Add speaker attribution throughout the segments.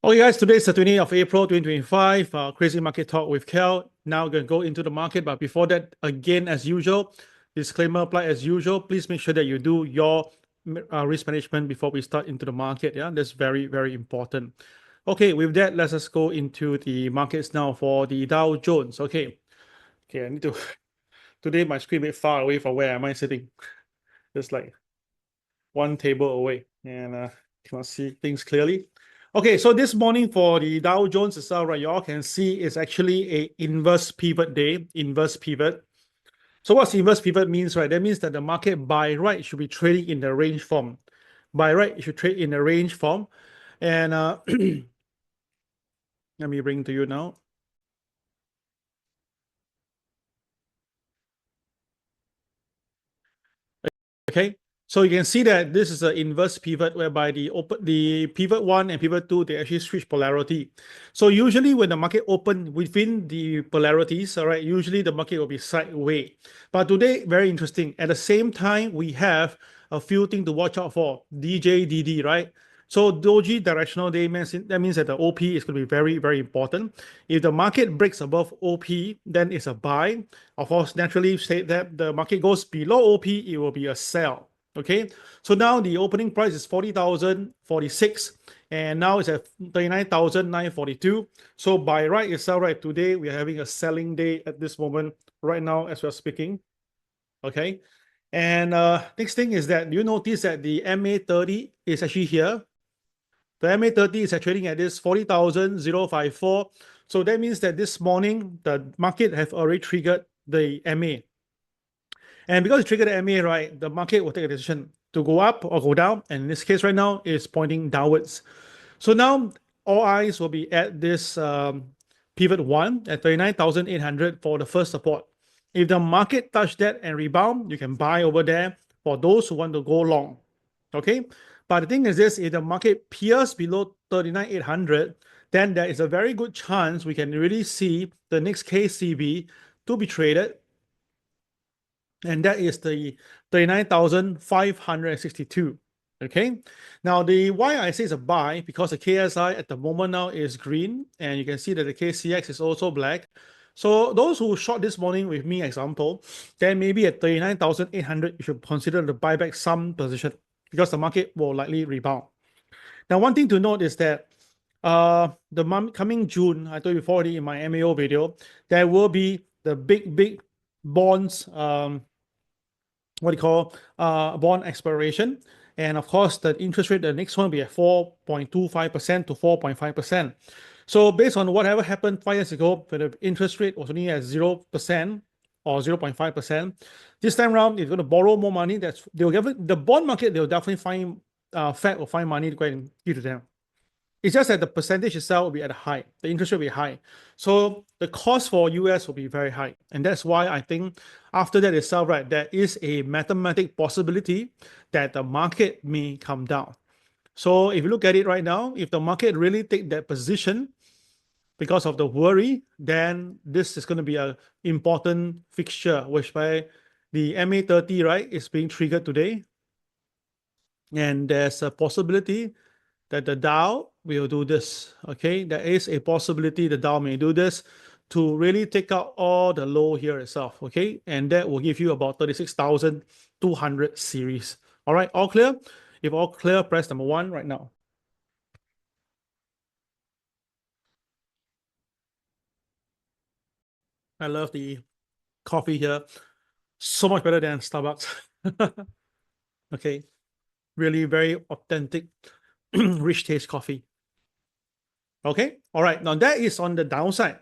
Speaker 1: Okay, guys, today is the 20th of April, 2025, CRAZII Market Talk with KEL. Now we're going to go into the market, but before that, again, as usual, disclaimer apply as usual. Please make sure that you do your risk management before we start into the market. Yeah, that's very, very important. Okay, with that, let's just go into the markets now for the Dow Jones. Okay, I need to, today my screen a bit far away from where am I sitting. Just like one table away and cannot see things clearly. Okay, so this morning for the Dow Jones itself, right, you all can see it's actually a inverse pivot day, inverse pivot. So what's inverse pivot means, right? That means that the market by right should be trading in the range form. By right, it should trade in the range form. And let me bring to you now. Okay, so you can see that this is an inverse pivot whereby the pivot 1 and pivot 2, they actually switch polarity. So usually when the market open within the polarities, all right, usually the market will be sideways. But today, very interesting. At the same time, we have a few things to watch out for. DJDD, right? So doji directional day means that means that the OP is going to be very, very important. If the market breaks above OP, then it's a buy. Of course, naturally, say that the market goes below OP, it will be a sell. Okay, so now the opening price is 40,046, and now it's at 39,942. So by right itself, right, today we are having a selling day at this moment, right now as we're speaking. Okay, and next thing is that you notice that the MA30 is actually here. The MA30 is trading at this 40,054. So that means that this morning the market have already triggered the MA. And because it triggered the MA, right, the market will take a decision to go up or go down. And in this case right now, it's pointing downwards. So now all eyes will be at this pivot 1 at 39,800 for the first support. If the market touch that and rebound, you can buy over there for those who want to go long. Okay, but the thing is this, if the market peers below 39,800, then there is a very good chance we can really see the next KCB to be traded, and that is the 39,562. Okay, now the why I say it's a buy, because the KSI at the moment now is green, and you can see that the KCX is also black. So those who short this morning with me, example, then maybe at 39,800, you should consider to buy back some position, because the market will likely rebound. Now, one thing to note is that the coming June, I told you before in my MAO video, there will be the big bonds, bond expiration. And of course, the interest rate, the next one will be at 4.25% to 4.5%. So based on whatever happened 5 years ago, when the interest rate was only at 0% or 0.5%, this time around, it's going to borrow more money. They'll give the bond market, they'll definitely find Fed will find money to go and give to them. It's just that the percentage itself will be at a high, the interest rate will be high. So the cost for US will be very high. And that's why I think after that itself, right, there is a mathematical possibility that the market may come down. So if you look at it right now, if the market really take that position because of the worry, then this is going to be an important fixture, which by the MA30, right, is being triggered today. And there's a possibility that the Dow will do this. Okay, there is a possibility the Dow may do this to really take out all the low here itself. Okay, and that will give you about 36,200 series. All right, all clear? If all clear, press number 1 right now. I love the coffee here. So much better than Starbucks. Okay, really very authentic, rich taste coffee. Okay, all right, now that is on the downside.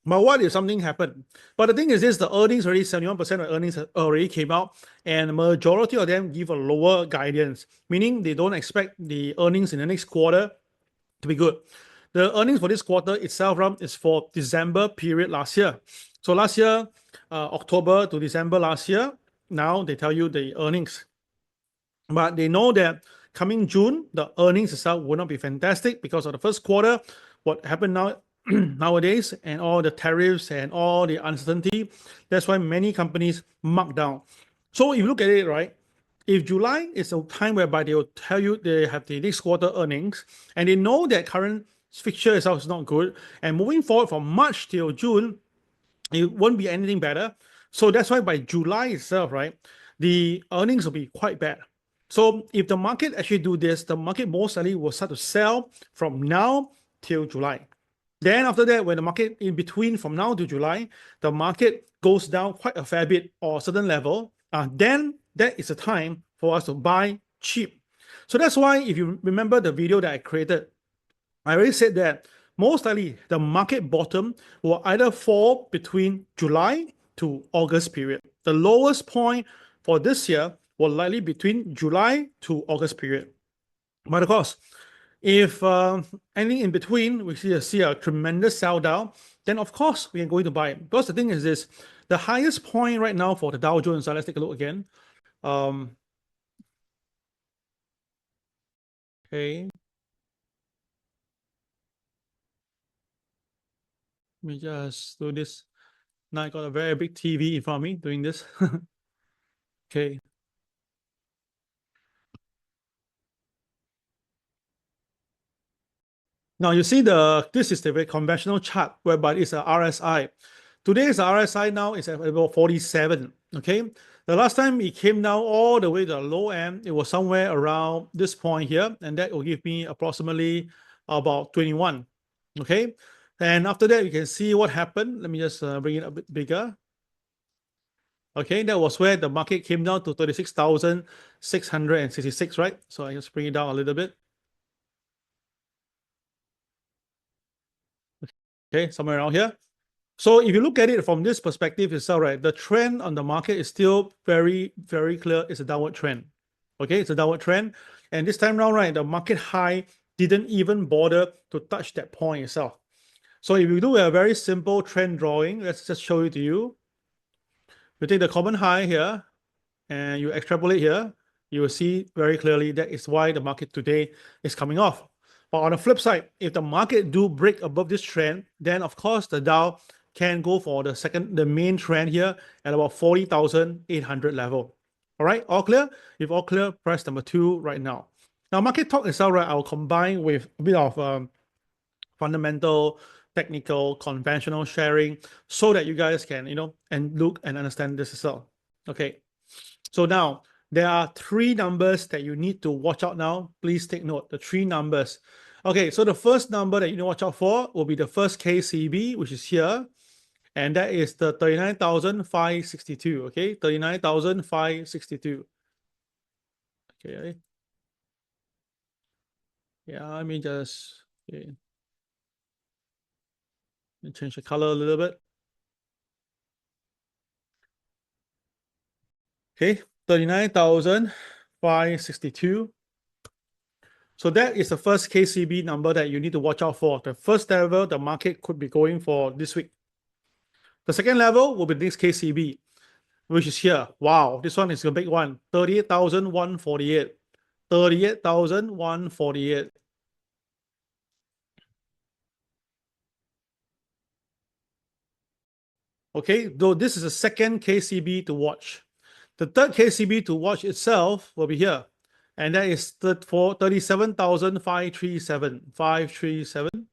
Speaker 1: But what if something happened? But the thing is this, the earnings already, 71% of earnings already came out, and the majority of them give a lower guidance, meaning they don't expect the earnings in the next quarter to be good. The earnings for this quarter itself is for December period last year. So last year, October to December last year, now they tell you the earnings. But they know that coming June, the earnings itself will not be fantastic because of the first quarter, what happened now nowadays, and all the tariffs and all the uncertainty. That's why many companies mark down. So if you look at it, right, if July is a time whereby they will tell you they have the next quarter earnings, and they know that current picture itself is not good. And moving forward from March till June, it won't be anything better. So that's why by July itself, right, the earnings will be quite bad. So if the market actually do this, the market most likely will start to sell from now till July. Then after that, when the market in between from now to July, the market goes down quite a fair bit or a certain level, then that is a time for us to buy cheap. So that's why if you remember the video that I created, I already said that most likely the market bottom will either fall between July to August period. The lowest point for this year will likely between July to August period. But of course, if anything in between, we see a tremendous sell down, then of course we are going to buy it. Because the thing is this, the highest point right now for the Dow Jones, let's take a look again. Okay. Let me just do this. Now I got a very big TV in front of me doing this. Okay. Now you see this is the very conventional chart whereby it's a RSI. Today's RSI now is at about 47. Okay. The last time it came down all the way to the low end, it was somewhere around this point here, and that will give me approximately about 21. Okay. And after that, you can see what happened. Let me just bring it a bit bigger. Okay, that was where the market came down to 36,666, right? So I just bring it down a little bit. Okay, somewhere around here. So if you look at it from this perspective itself, right, the trend on the market is still very, very clear. It's a downward trend. Okay, it's a downward trend. And this time around, right, the market high didn't even bother to touch that point itself. So if you do a very simple trend drawing, let's just show it to you. You take the common high here and you extrapolate here, you will see very clearly that is why the market today is coming off. But on the flip side, if the market do break above this trend, then of course the Dow can go for the main trend here at about 40,800 level. All right, all clear? If all clear, press number 2 right now. Now, market talk itself, right, I'll combine with a bit of fundamental, technical, conventional sharing so that you guys can, and look and understand this as well. Okay. So now there are 3 numbers that you need to watch out now. Please take note, the 3 numbers. Okay, so the first number that you need to watch out for will be the first KCB, which is here. And that is the 39,562. Okay, 39,562. Okay. Yeah, let me just change the color a little bit. Okay, 39,562. So that is the first KCB number that you need to watch out for. The first level the market could be going for this week. The second level will be this KCB, which is here. Wow, this one is a big one. 38,148. 38,148. Okay, though this is the second KCB to watch. The third KCB to watch itself will be here. And that is for 37,537. 537.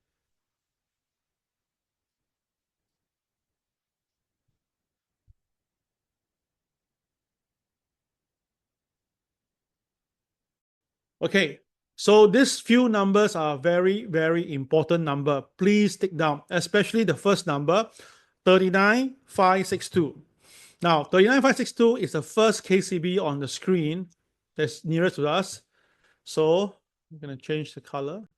Speaker 1: Okay, so these few numbers are very, very important number. Please take down, especially the first number, 39,562. Now, 39,562 is the first KCB on the screen that's nearest to us. So I'm going to change the color.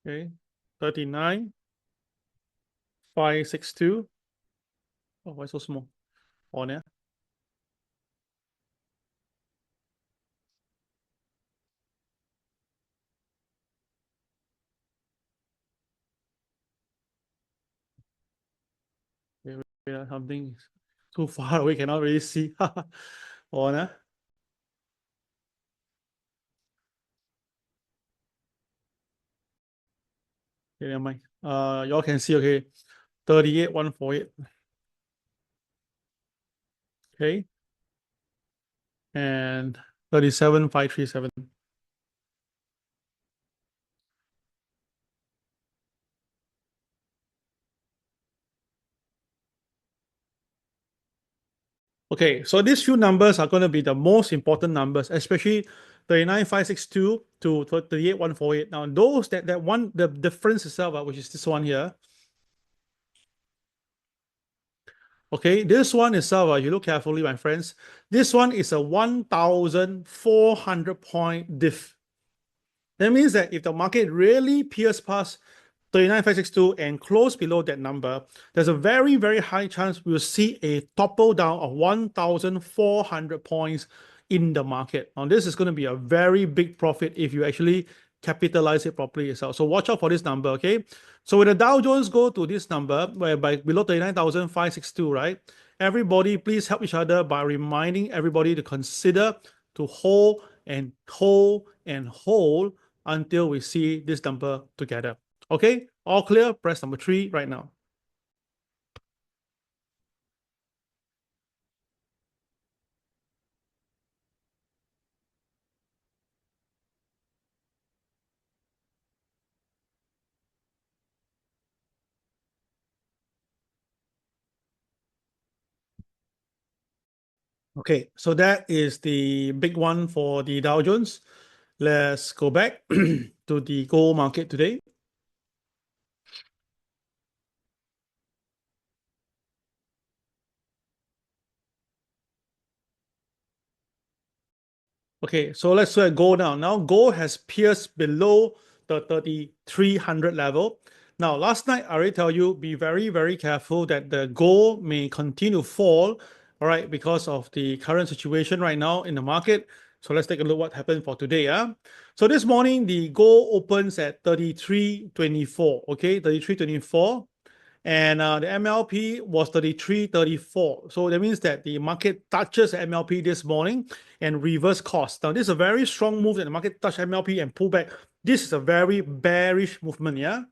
Speaker 1: Okay, 39,562. Oh, why so small? On there. Okay, something too far away, cannot really see. On there. Okay, never mind. Y'all can see, okay, 38,148. Okay. And 37,537. Okay, so these few numbers are going to be the most important numbers, especially 39,562 to 38,148. Now, those that one, the difference itself, which is this one here. Okay, this one itself, you look carefully, my friends. This one is a 1,400 point diff. That means that if the market really pierces past 39,562 and close below that number, there's a very, very high chance we'll see a topple down of 1,400 points in the market. Now, this is going to be a very big profit if you actually capitalize it properly yourself. So watch out for this number, okay? So when the Dow Jones go to this number, whereby below 39,562, right? Everybody, please help each other by reminding everybody to consider to hold and hold and hold until we see this number together. Okay, all clear? Press number 3 right now. Okay, so that is the big one for the Dow Jones. Let's go back to the gold market today. Okay, so let's look at gold now. Now, gold has pierced below the 3,300 level. Now, last night, I already tell you, be very, very careful that the gold may continue to fall, all right, because of the current situation right now in the market. So let's take a look what happened for today. So this morning, the gold opens at 33.24, okay, 33.24. And the MLP was 33.34. So that means that the market touches MLP this morning and reverse course. Now, this is a very strong move that the market touched MLP and pull back. This is a very bearish movement, yeah?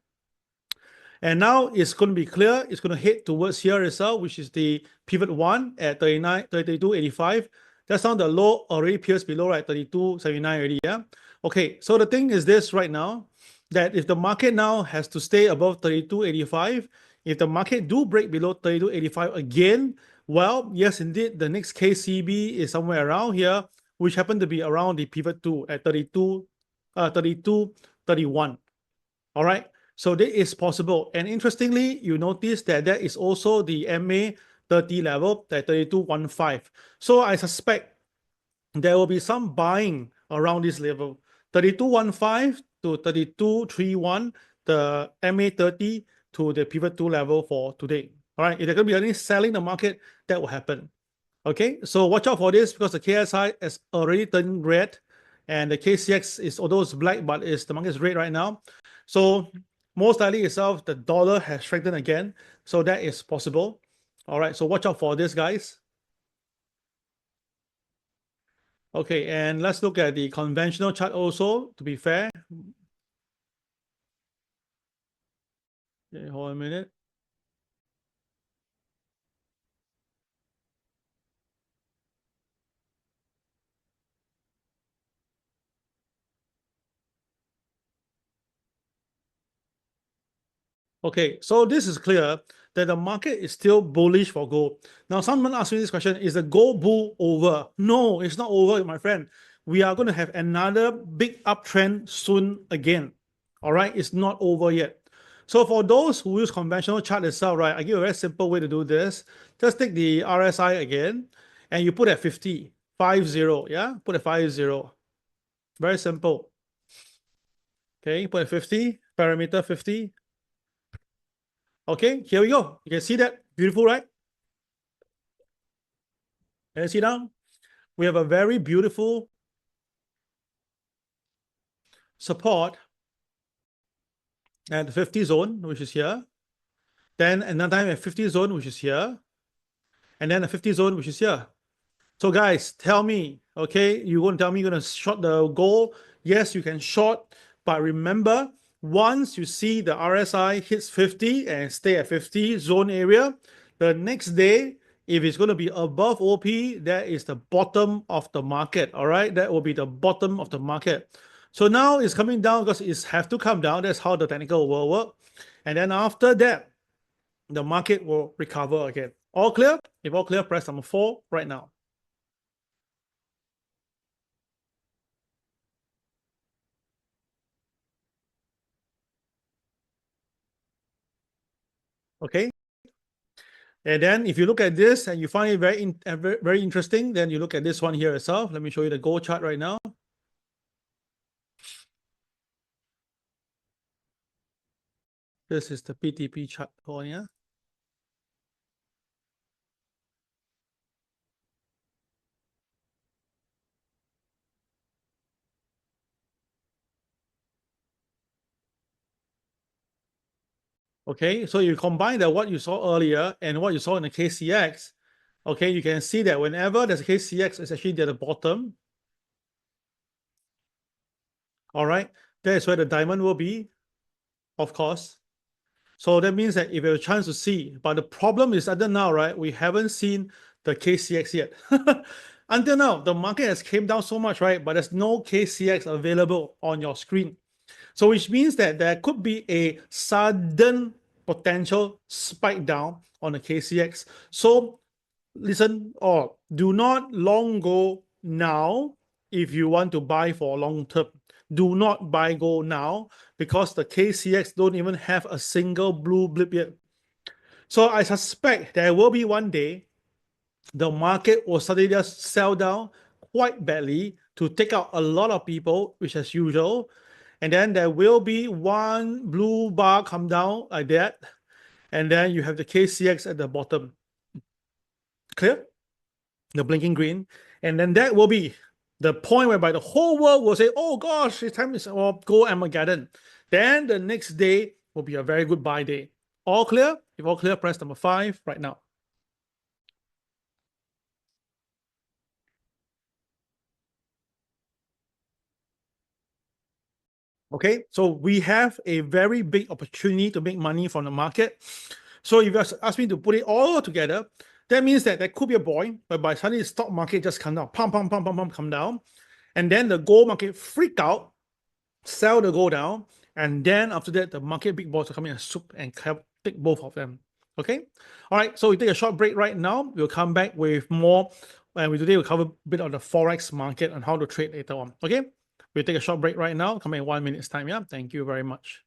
Speaker 1: And now it's going to be clear. It's going to head towards here itself, which is the pivot 1 at 32.85. That's now the low already pierced below, right? 32.79 already, yeah? Okay, so the thing is this right now, that if the market now has to stay above 32.85, if the market do break below 32.85 again, well, yes, indeed, the next KCB is somewhere around here, which happened to be around the pivot 2 at 32.31. All right. So that is possible. And interestingly, you notice that that is also the MA 30 level, that 32.15. So I suspect there will be some buying around this level. 32.15 to 32.31, the MA 30 to the pivot 2 level for today. All right. If there's going to be any selling the market, that will happen. Okay. So watch out for this because the KSI has already turned red and the KCX is, although it's black, but it's the market is red right now. So most likely itself, the dollar has strengthened again. So that is possible. All right. So watch out for this, guys. Okay. And let's look at the conventional chart also, to be fair. Okay, hold on a minute. Okay, so this is clear that the market is still bullish for gold. Now, someone asked me this question, is the gold bull over? No, it's not over, my friend. We are going to have another big uptrend soon again. All right, it's not over yet. So for those who use conventional chart itself, right, I give a very simple way to do this. Just take the RSI again, and you put at 50, 50, yeah? Put at 50. Very simple. Okay, put at 50, parameter 50. Okay, here we go. You can see that. Beautiful, right? And see now, we have a very beautiful support at the 50 zone, which is here. Then another time at 50 zone, which is here. And then the 50 zone, which is here. So guys, tell me, okay, you won't tell me you're going to short the goal. Yes, you can short, but remember, once you see the RSI hits 50 and stay at 50 zone area, the next day, If it's going to be above OP, that is the bottom of the market. All right, that will be the bottom of the market. So now it's coming down because it's have to come down. That's how the technical will work. And then after that, the market will recover again. All clear? If all clear, press number 4 right now. Okay. And then if you look at this and you find it very interesting, then you look at this one here itself. Let me show you the gold chart right now. This is the PTP chart on here. Okay, so you combine that what you saw earlier and what you saw in the KCX. Okay, you can see that whenever there's a KCX, it's actually at the bottom. All right, that is where the diamond will be, of course. So that means that if you have a chance to see, but the problem is until now, right, we haven't seen the KCX yet. Until now, the market has came down so much, right, but there's no KCX available on your screen. So which means that there could be a sudden potential spike down on the KCX. So listen, or do not long go now if you want to buy for long term. Do not buy gold now because the KCX don't even have a single blue blip yet. So I suspect there will be one day the market will suddenly just sell down quite badly to take out a lot of people, which as usual. And then there will be one blue bar come down like that. And then you have the KCX at the bottom. Clear? The blinking green. And then that will be the point whereby the whole world will say, oh gosh, it's time to go Armageddon. Then the next day will be a very good buy day. All clear? If all clear, press number 5 right now. Okay, so we have a very big opportunity to make money from the market. So if you ask me to put it all together, that means that there could be a point whereby suddenly the stock market just come down, come down. And then the gold market freak out, sell the gold down. And then after that, the market big boys will come in and swoop and take both of them. Okay. All right. So we take a short break right now. We'll come back with more. And today we'll cover a bit of the Forex market and how to trade later on. Okay. We'll take a short break right now. Come in 1 minute's time. Yeah. Thank you very much.